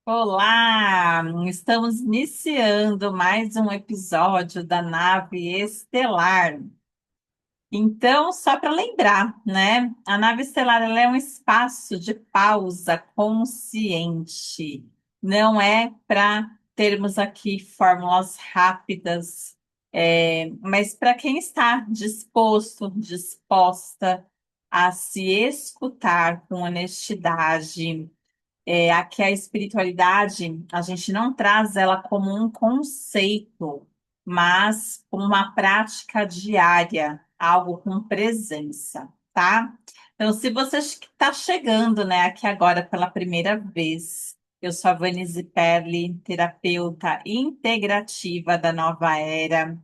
Olá! Estamos iniciando mais um episódio da Nave Estelar. Então, só para lembrar, né? A nave estelar ela é um espaço de pausa consciente. Não é para termos aqui fórmulas rápidas, mas para quem está disposto, disposta a se escutar com honestidade. Aqui a espiritualidade, a gente não traz ela como um conceito, mas como uma prática diária, algo com presença, tá? Então, se você está chegando, né, aqui agora pela primeira vez, eu sou a Vanise Perli, terapeuta integrativa da Nova Era,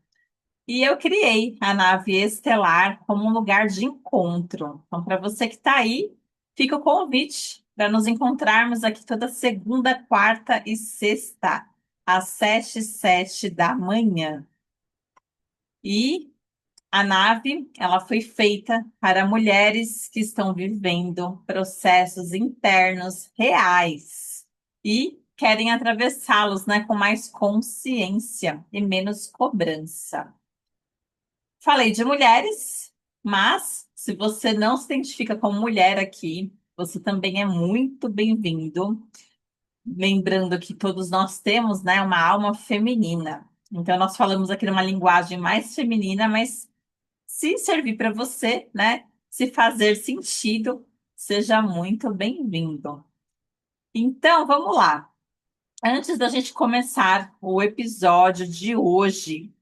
e eu criei a nave estelar como um lugar de encontro. Então, para você que está aí, fica o convite para nos encontrarmos aqui toda segunda, quarta e sexta, às 7h07 da manhã. E a nave, ela foi feita para mulheres que estão vivendo processos internos reais e querem atravessá-los, né, com mais consciência e menos cobrança. Falei de mulheres, mas se você não se identifica como mulher aqui, você também é muito bem-vindo. Lembrando que todos nós temos, né, uma alma feminina. Então, nós falamos aqui numa linguagem mais feminina, mas se servir para você, né, se fazer sentido, seja muito bem-vindo. Então, vamos lá. Antes da gente começar o episódio de hoje,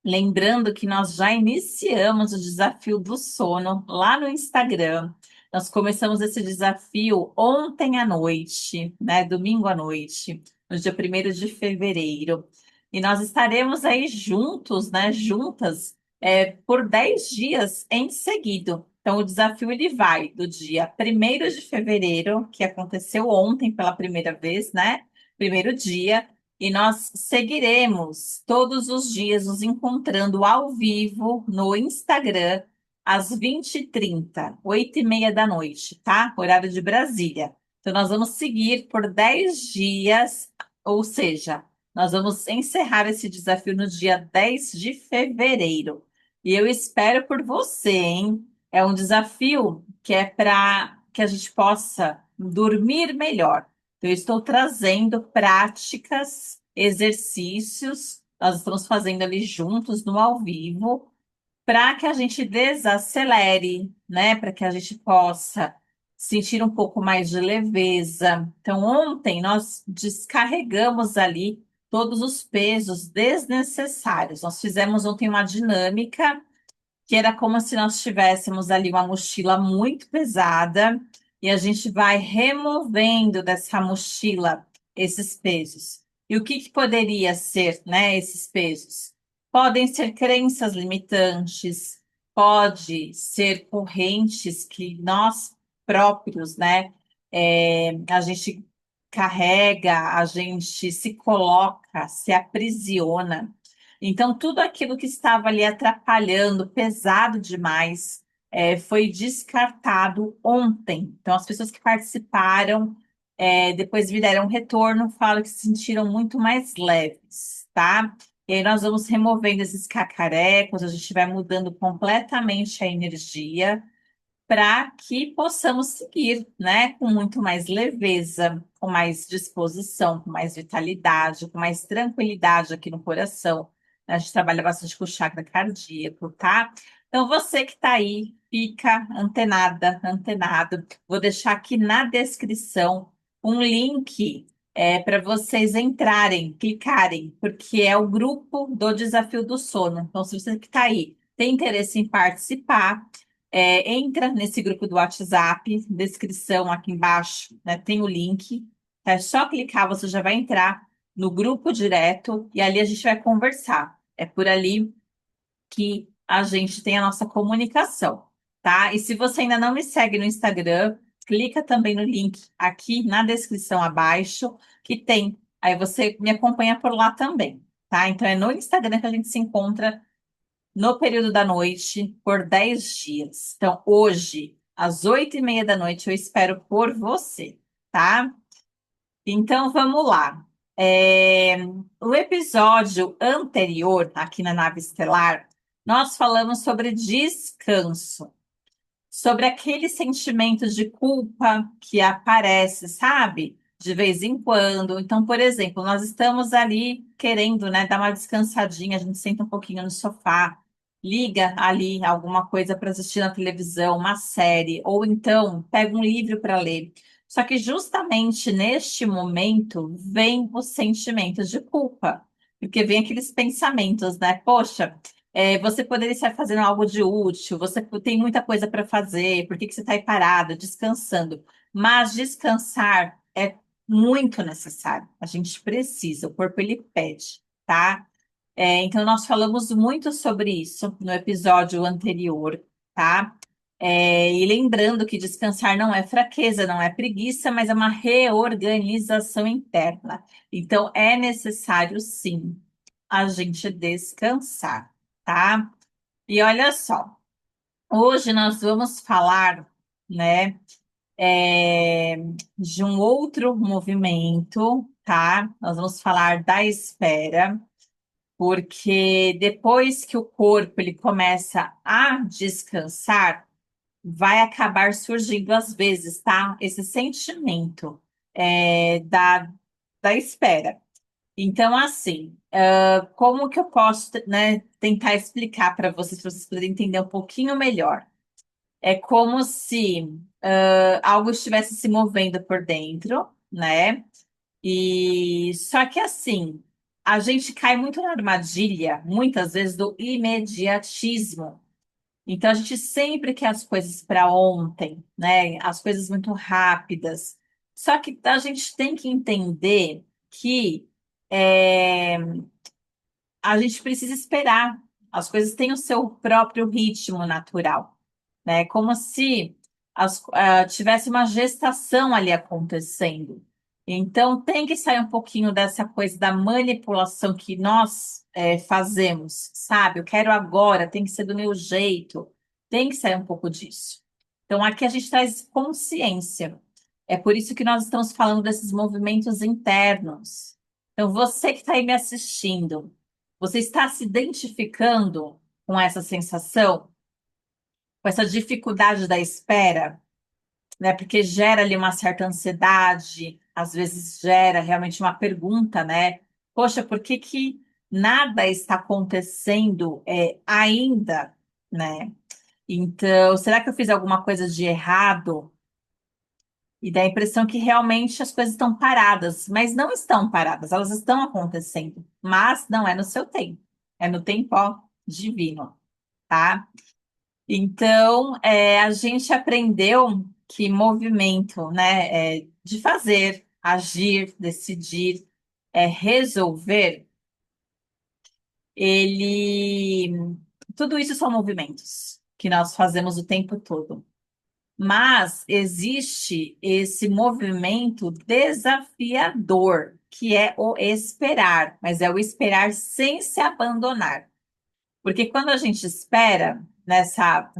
lembrando que nós já iniciamos o desafio do sono lá no Instagram. Nós começamos esse desafio ontem à noite, né? Domingo à noite, no dia 1º de fevereiro. E nós estaremos aí juntos, né? Juntas, por 10 dias em seguida. Então, o desafio ele vai do dia 1º de fevereiro, que aconteceu ontem pela primeira vez, né? Primeiro dia, e nós seguiremos todos os dias nos encontrando ao vivo no Instagram às 20h30, 8h30 da noite, tá? Horário de Brasília. Então, nós vamos seguir por 10 dias, ou seja, nós vamos encerrar esse desafio no dia 10 de fevereiro. E eu espero por você, hein? É um desafio que é para que a gente possa dormir melhor. Eu estou trazendo práticas, exercícios, nós estamos fazendo ali juntos no ao vivo, para que a gente desacelere, né? Para que a gente possa sentir um pouco mais de leveza. Então, ontem nós descarregamos ali todos os pesos desnecessários. Nós fizemos ontem uma dinâmica que era como se nós tivéssemos ali uma mochila muito pesada e a gente vai removendo dessa mochila esses pesos. E o que que poderia ser, né, esses pesos? Podem ser crenças limitantes, pode ser correntes que nós próprios, né, a gente carrega, a gente se coloca, se aprisiona. Então, tudo aquilo que estava ali atrapalhando, pesado demais, foi descartado ontem. Então, as pessoas que participaram, depois me deram um retorno, falam que se sentiram muito mais leves, tá? E aí nós vamos removendo esses cacarecos, a gente vai mudando completamente a energia para que possamos seguir, né, com muito mais leveza, com mais disposição, com mais vitalidade, com mais tranquilidade aqui no coração. A gente trabalha bastante com o chakra cardíaco, tá? Então, você que está aí, fica antenada, antenado. Vou deixar aqui na descrição um link para vocês entrarem, clicarem, porque é o grupo do Desafio do Sono. Então, se você que está aí tem interesse em participar, entra nesse grupo do WhatsApp, descrição aqui embaixo, né, tem o link. É só clicar, você já vai entrar no grupo direto e ali a gente vai conversar. É por ali que a gente tem a nossa comunicação, tá? E se você ainda não me segue no Instagram, clica também no link aqui na descrição abaixo, que tem. Aí você me acompanha por lá também, tá? Então é no Instagram que a gente se encontra no período da noite por 10 dias. Então, hoje, às 8h30 da noite, eu espero por você, tá? Então vamos lá. É, o episódio anterior, aqui na nave estelar, nós falamos sobre descanso, sobre aquele sentimento de culpa que aparece, sabe? De vez em quando. Então, por exemplo, nós estamos ali querendo, né, dar uma descansadinha, a gente senta um pouquinho no sofá, liga ali alguma coisa para assistir na televisão, uma série, ou então pega um livro para ler. Só que justamente neste momento vem os sentimentos de culpa, porque vem aqueles pensamentos, né? Poxa, você poderia estar fazendo algo de útil, você tem muita coisa para fazer, por que que você está aí parado, descansando? Mas descansar é muito necessário, a gente precisa, o corpo ele pede, tá? Então, nós falamos muito sobre isso no episódio anterior, tá? E lembrando que descansar não é fraqueza, não é preguiça, mas é uma reorganização interna. Então, é necessário, sim, a gente descansar, tá? E olha só, hoje nós vamos falar, né, é, de um outro movimento, tá? Nós vamos falar da espera, porque depois que o corpo ele começa a descansar, vai acabar surgindo às vezes, tá? Esse sentimento da espera. Então, assim, como que eu posso, né, tentar explicar para vocês poderem entender um pouquinho melhor? É como se algo estivesse se movendo por dentro, né? E só que assim, a gente cai muito na armadilha, muitas vezes, do imediatismo. Então, a gente sempre quer as coisas para ontem, né? As coisas muito rápidas. Só que a gente tem que entender que é, a gente precisa esperar. As coisas têm o seu próprio ritmo natural, né? Como se tivesse uma gestação ali acontecendo. Então, tem que sair um pouquinho dessa coisa da manipulação que nós fazemos, sabe? Eu quero agora, tem que ser do meu jeito. Tem que sair um pouco disso. Então, aqui a gente traz consciência. É por isso que nós estamos falando desses movimentos internos. Então, você que está aí me assistindo, você está se identificando com essa sensação, com essa dificuldade da espera, né? Porque gera ali uma certa ansiedade, às vezes gera realmente uma pergunta, né? Poxa, por que que nada está acontecendo ainda, né? Então, será que eu fiz alguma coisa de errado? E dá a impressão que realmente as coisas estão paradas, mas não estão paradas, elas estão acontecendo, mas não é no seu tempo, é no tempo, ó, divino, tá? Então, a gente aprendeu que movimento, né, de fazer, agir, decidir, resolver, ele, tudo isso são movimentos que nós fazemos o tempo todo. Mas existe esse movimento desafiador, que é o esperar, mas é o esperar sem se abandonar. Porque quando a gente espera nessa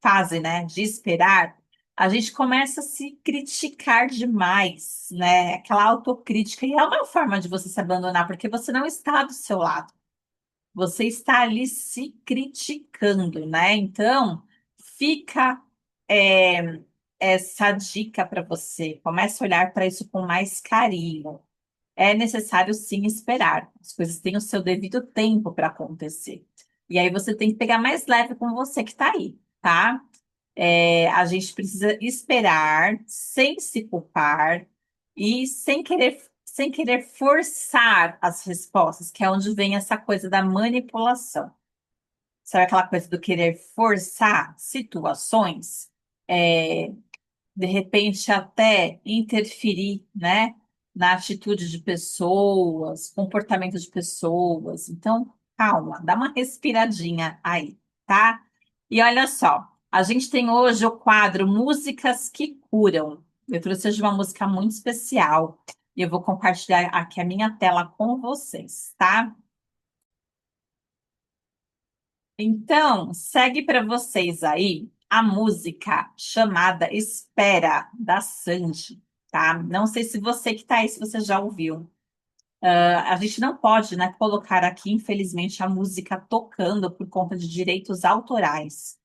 fase, né, de esperar, a gente começa a se criticar demais, né? Aquela autocrítica, e é uma forma de você se abandonar, porque você não está do seu lado. Você está ali se criticando, né? Então, fica é, essa dica para você. Comece a olhar para isso com mais carinho. É necessário sim esperar. As coisas têm o seu devido tempo para acontecer. E aí você tem que pegar mais leve com você que está aí, tá? A gente precisa esperar sem se culpar e sem querer forçar as respostas, que é onde vem essa coisa da manipulação. Sabe aquela coisa do querer forçar situações? É, de repente até interferir, né, na atitude de pessoas, comportamento de pessoas. Então, calma, dá uma respiradinha aí, tá? E olha só, a gente tem hoje o quadro Músicas que Curam. Eu trouxe hoje uma música muito especial e eu vou compartilhar aqui a minha tela com vocês, tá? Então, segue para vocês aí a música chamada Espera, da Sandy. tá? Não sei se você que tá aí, se você já ouviu. A gente não pode, né, colocar aqui, infelizmente, a música tocando por conta de direitos autorais.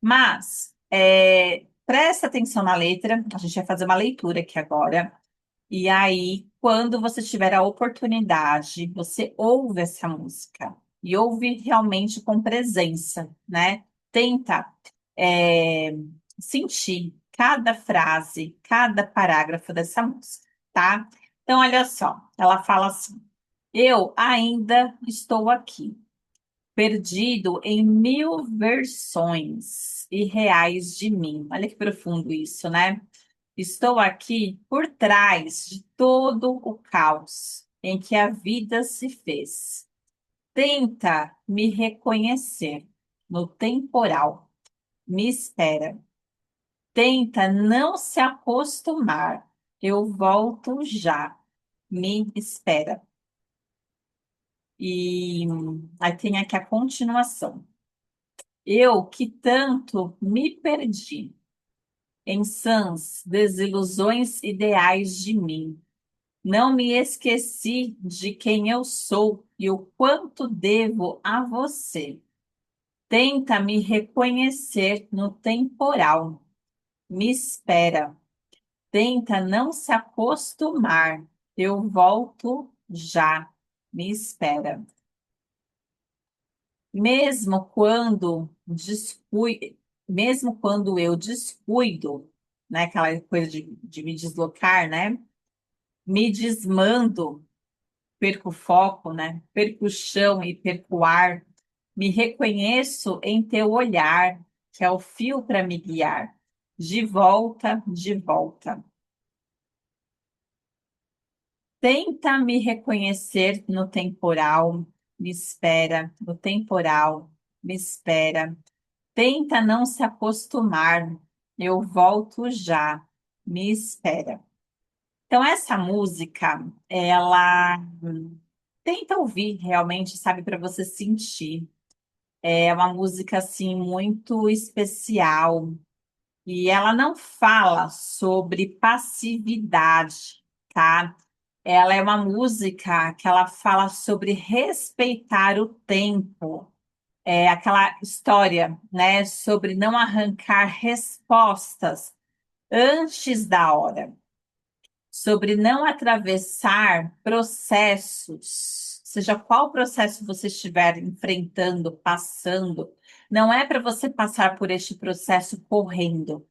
Mas, presta atenção na letra, a gente vai fazer uma leitura aqui agora. E aí, quando você tiver a oportunidade, você ouve essa música e ouve realmente com presença, né? Tenta, é, sentir cada frase, cada parágrafo dessa música, tá? Então, olha só, ela fala assim: eu ainda estou aqui, perdido em mil versões irreais de mim. Olha que profundo isso, né? Estou aqui por trás de todo o caos em que a vida se fez. Tenta me reconhecer no temporal. Me espera. Tenta não se acostumar. Eu volto já. Me espera. E aí tem aqui a continuação. Eu que tanto me perdi em sãs desilusões ideais de mim. Não me esqueci de quem eu sou e o quanto devo a você. Tenta me reconhecer no temporal. Me espera. Tenta não se acostumar. Eu volto já. Me espera. Mesmo quando mesmo quando eu descuido, né, aquela coisa de me deslocar, né? Me desmando, perco o foco, né? Perco o chão e perco o ar. Me reconheço em teu olhar, que é o fio para me guiar. De volta, de volta. Tenta me reconhecer no temporal, me espera, no temporal, me espera. Tenta não se acostumar, eu volto já, me espera. Então, essa música, ela tenta ouvir realmente, sabe, para você sentir. É uma música assim muito especial e ela não fala sobre passividade, tá? Ela é uma música que ela fala sobre respeitar o tempo. É aquela história, né, sobre não arrancar respostas antes da hora, sobre não atravessar processos, seja qual processo você estiver enfrentando, passando, não é para você passar por este processo correndo,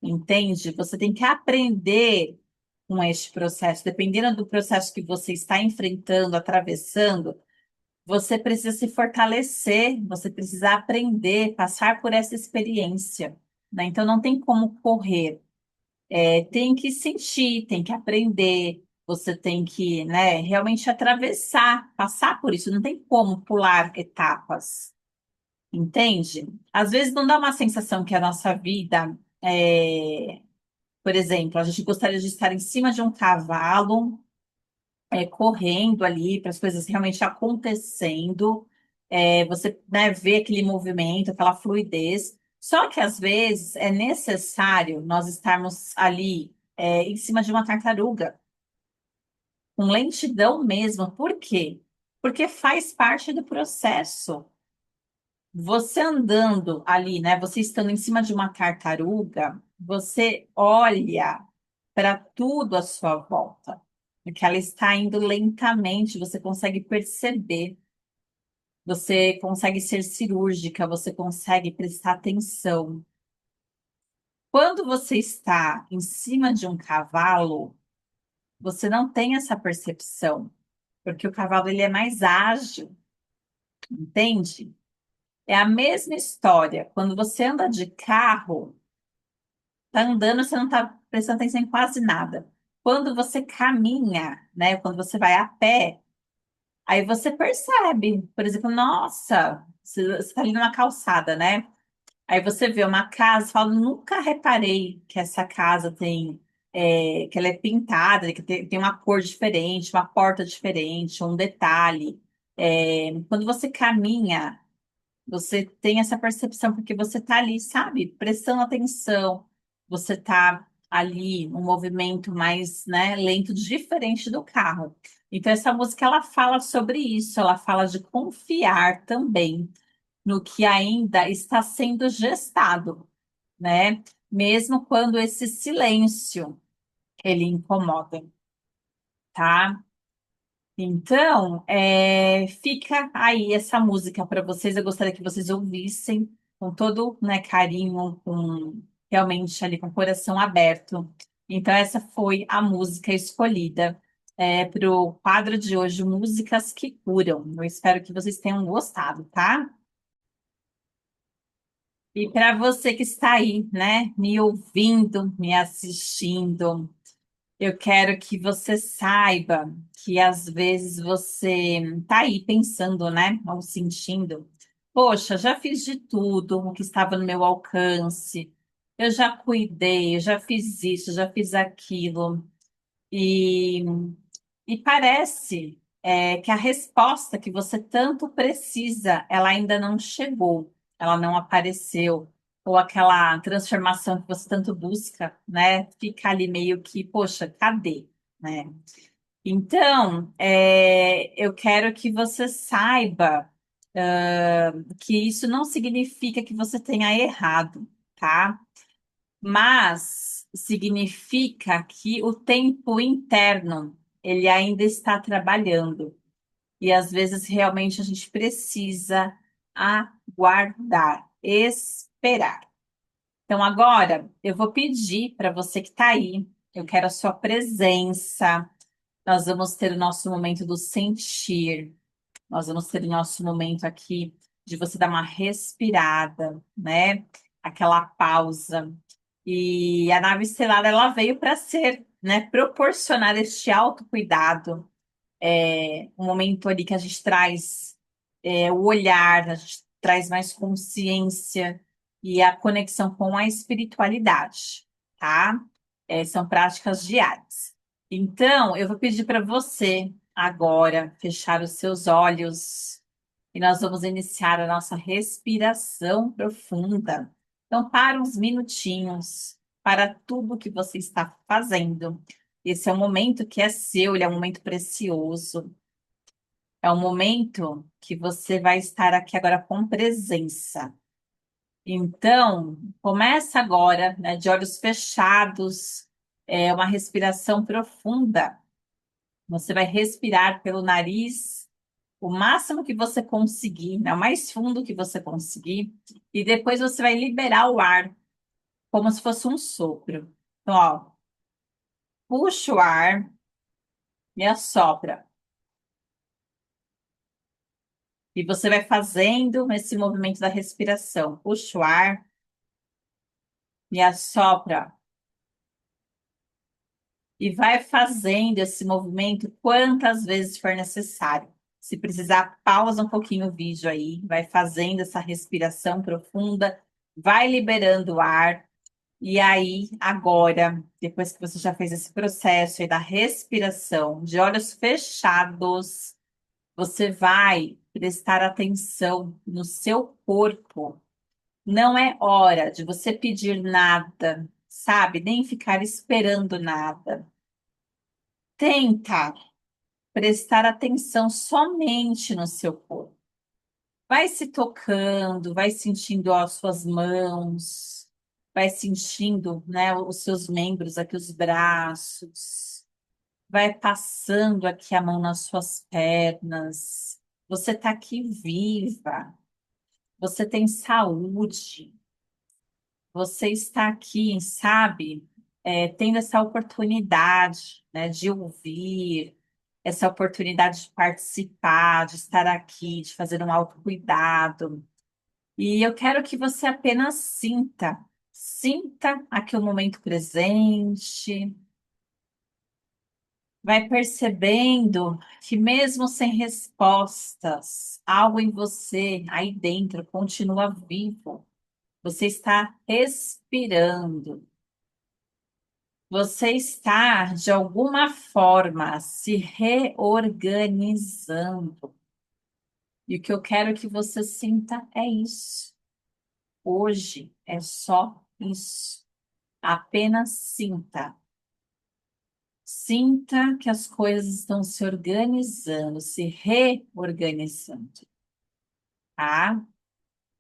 entende? Você tem que aprender com este processo, dependendo do processo que você está enfrentando, atravessando, você precisa se fortalecer, você precisa aprender, passar por essa experiência, né? Então não tem como correr. Tem que sentir, tem que aprender, você tem que, né, realmente atravessar, passar por isso, não tem como pular etapas, entende? Às vezes não dá uma sensação que a nossa vida, por exemplo, a gente gostaria de estar em cima de um cavalo, correndo ali, para as coisas realmente acontecendo, você, né, vê aquele movimento, aquela fluidez. Só que às vezes é necessário nós estarmos ali, em cima de uma tartaruga, com lentidão mesmo. Por quê? Porque faz parte do processo. Você andando ali, né? Você estando em cima de uma tartaruga, você olha para tudo à sua volta, porque ela está indo lentamente, você consegue perceber, você consegue ser cirúrgica, você consegue prestar atenção. Quando você está em cima de um cavalo, você não tem essa percepção, porque o cavalo ele é mais ágil, entende? É a mesma história. Quando você anda de carro, tá andando, você não tá prestando atenção em quase nada. Quando você caminha, né? Quando você vai a pé, aí você percebe, por exemplo, nossa, você está ali numa calçada, né? Aí você vê uma casa, e fala, nunca reparei que essa casa tem, que ela é pintada, que tem uma cor diferente, uma porta diferente, um detalhe. Quando você caminha, você tem essa percepção, porque você está ali, sabe, prestando atenção, você está ali um movimento mais, né, lento, diferente do carro. Então, essa música ela fala sobre isso, ela fala de confiar também no que ainda está sendo gestado, né? Mesmo quando esse silêncio ele incomoda, tá? Então, fica aí essa música para vocês. Eu gostaria que vocês ouvissem com todo, né, carinho, com realmente ali com o coração aberto. Então, essa foi a música escolhida para o quadro de hoje, Músicas que Curam. Eu espero que vocês tenham gostado, tá? E para você que está aí, né, me ouvindo, me assistindo. Eu quero que você saiba que às vezes você tá aí pensando, né? Ou sentindo, poxa, já fiz de tudo o que estava no meu alcance. Eu já cuidei, eu já fiz isso, já fiz aquilo. E, e parece que a resposta que você tanto precisa, ela ainda não chegou, ela não apareceu. Ou aquela transformação que você tanto busca, né? Fica ali meio que, poxa, cadê? Né? Então, eu quero que você saiba, que isso não significa que você tenha errado, tá? Mas significa que o tempo interno ele ainda está trabalhando e às vezes realmente a gente precisa aguardar, esperar. Então agora eu vou pedir para você que está aí, eu quero a sua presença. Nós vamos ter o nosso momento do sentir. Nós vamos ter o nosso momento aqui de você dar uma respirada, né? Aquela pausa. E a nave estelar, ela veio para ser, né? Proporcionar este autocuidado. Um momento ali que a gente traz o olhar, a gente traz mais consciência e a conexão com a espiritualidade, tá? São práticas diárias. Então, eu vou pedir para você agora fechar os seus olhos e nós vamos iniciar a nossa respiração profunda. Então, para uns minutinhos, para tudo que você está fazendo. Esse é um momento que é seu, ele é um momento precioso. É um momento que você vai estar aqui agora com presença. Então, começa agora, né, de olhos fechados, uma respiração profunda. Você vai respirar pelo nariz o máximo que você conseguir, né, o mais fundo que você conseguir, e depois você vai liberar o ar, como se fosse um sopro. Então, ó, puxa o ar e assopra. E você vai fazendo esse movimento da respiração. Puxa o ar e assopra. E vai fazendo esse movimento quantas vezes for necessário. Se precisar, pausa um pouquinho o vídeo aí, vai fazendo essa respiração profunda, vai liberando o ar. E aí, agora, depois que você já fez esse processo aí da respiração, de olhos fechados, você vai prestar atenção no seu corpo. Não é hora de você pedir nada, sabe? Nem ficar esperando nada. Tenta prestar atenção somente no seu corpo. Vai se tocando, vai sentindo ó, as suas mãos, vai sentindo, né, os seus membros aqui, os braços, vai passando aqui a mão nas suas pernas. Você está aqui viva, você tem saúde, você está aqui, sabe, tendo essa oportunidade, né, de ouvir, essa oportunidade de participar, de estar aqui, de fazer um autocuidado. E eu quero que você apenas sinta aqui o momento presente, vai percebendo que mesmo sem respostas, algo em você aí dentro continua vivo. Você está respirando. Você está, de alguma forma, se reorganizando. E o que eu quero que você sinta é isso. Hoje é só isso. Apenas sinta. Sinta que as coisas estão se organizando, se reorganizando, tá?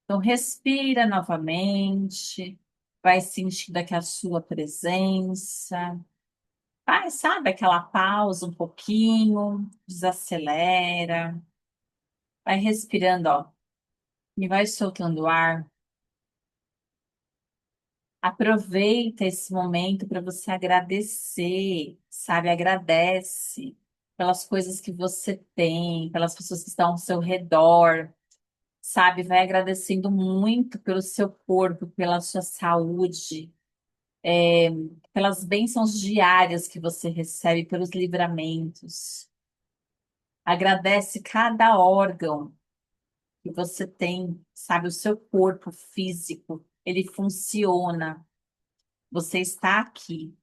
Então, respira novamente, vai sentindo aqui a sua presença. Vai, sabe, aquela pausa um pouquinho, desacelera, vai respirando, ó, e vai soltando o ar. Aproveita esse momento para você agradecer, sabe? Agradece pelas coisas que você tem, pelas pessoas que estão ao seu redor, sabe? Vai agradecendo muito pelo seu corpo, pela sua saúde, pelas bênçãos diárias que você recebe, pelos livramentos. Agradece cada órgão que você tem, sabe? O seu corpo físico, ele funciona. Você está aqui.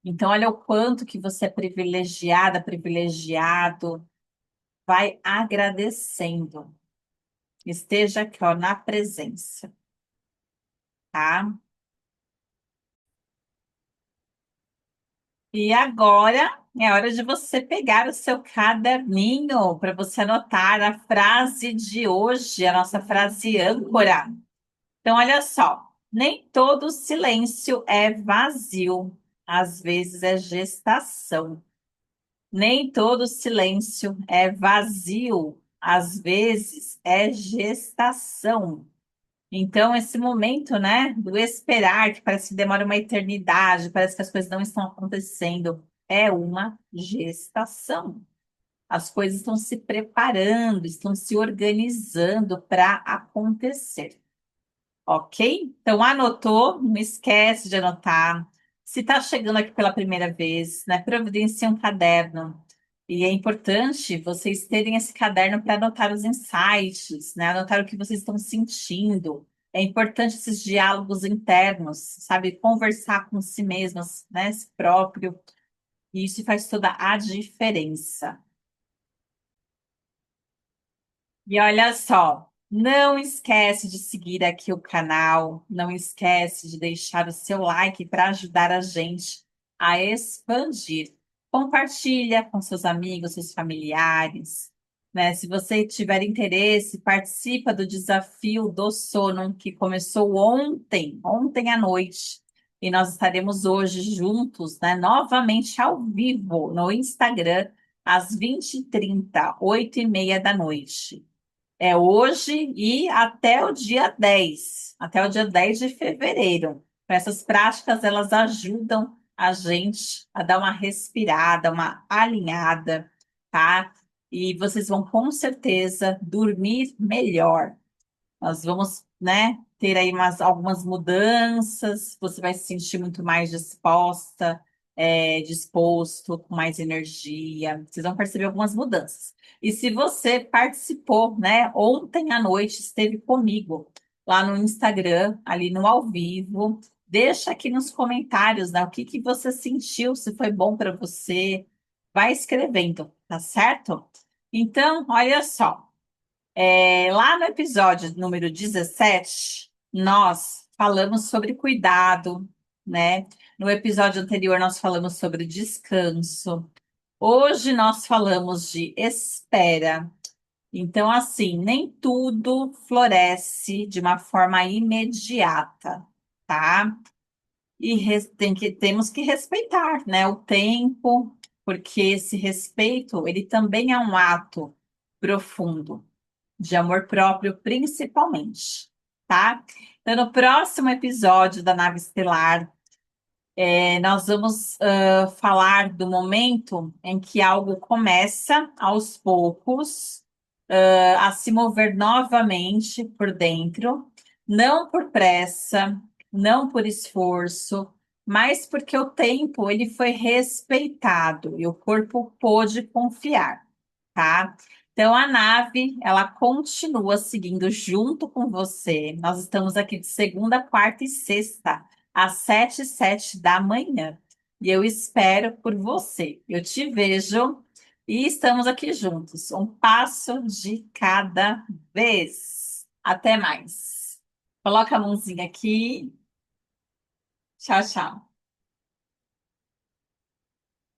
Então, olha o quanto que você é privilegiada, privilegiado. Vai agradecendo. Esteja aqui, ó, na presença, tá? E agora é hora de você pegar o seu caderninho para você anotar a frase de hoje, a nossa frase âncora. Então, olha só. Nem todo silêncio é vazio, às vezes é gestação. Nem todo silêncio é vazio, às vezes é gestação. Então, esse momento, né, do esperar, que parece que demora uma eternidade, parece que as coisas não estão acontecendo, é uma gestação. As coisas estão se preparando, estão se organizando para acontecer. Ok? Então, anotou? Não esquece de anotar. Se está chegando aqui pela primeira vez, né, providencie um caderno. E é importante vocês terem esse caderno para anotar os insights, né, anotar o que vocês estão sentindo. É importante esses diálogos internos, sabe? Conversar com si mesmas, né, si próprio. E isso faz toda a diferença. E olha só, não esquece de seguir aqui o canal, não esquece de deixar o seu like para ajudar a gente a expandir. Compartilha com seus amigos, seus familiares, né? Se você tiver interesse, participa do desafio do sono que começou ontem à noite. E nós estaremos hoje juntos, né? Novamente ao vivo no Instagram, às 20h30, 8h30 da noite. É hoje e até o dia 10 de fevereiro. Essas práticas, elas ajudam a gente a dar uma respirada, uma alinhada, tá? E vocês vão com certeza dormir melhor. Nós vamos, né, ter aí algumas mudanças, você vai se sentir muito mais disposta, disposto, com mais energia. Vocês vão perceber algumas mudanças. E se você participou, né, ontem à noite esteve comigo lá no Instagram, ali no ao vivo, deixa aqui nos comentários, né, o que que você sentiu, se foi bom para você. Vai escrevendo, tá certo? Então, olha só. Lá no episódio número 17, nós falamos sobre cuidado, né? No episódio anterior, nós falamos sobre descanso. Hoje, nós falamos de espera. Então, assim, nem tudo floresce de uma forma imediata, tá? E temos que respeitar, né, o tempo, porque esse respeito, ele também é um ato profundo de amor próprio, principalmente, tá? Então, no próximo episódio da Nave Estelar, nós vamos falar do momento em que algo começa, aos poucos, a se mover novamente por dentro, não por pressa, não por esforço, mas porque o tempo ele foi respeitado e o corpo pôde confiar, tá? Então a nave, ela continua seguindo junto com você. Nós estamos aqui de segunda, quarta e sexta, às 7h07 da manhã. E eu espero por você. Eu te vejo e estamos aqui juntos, um passo de cada vez. Até mais. Coloca a mãozinha aqui. Tchau, tchau.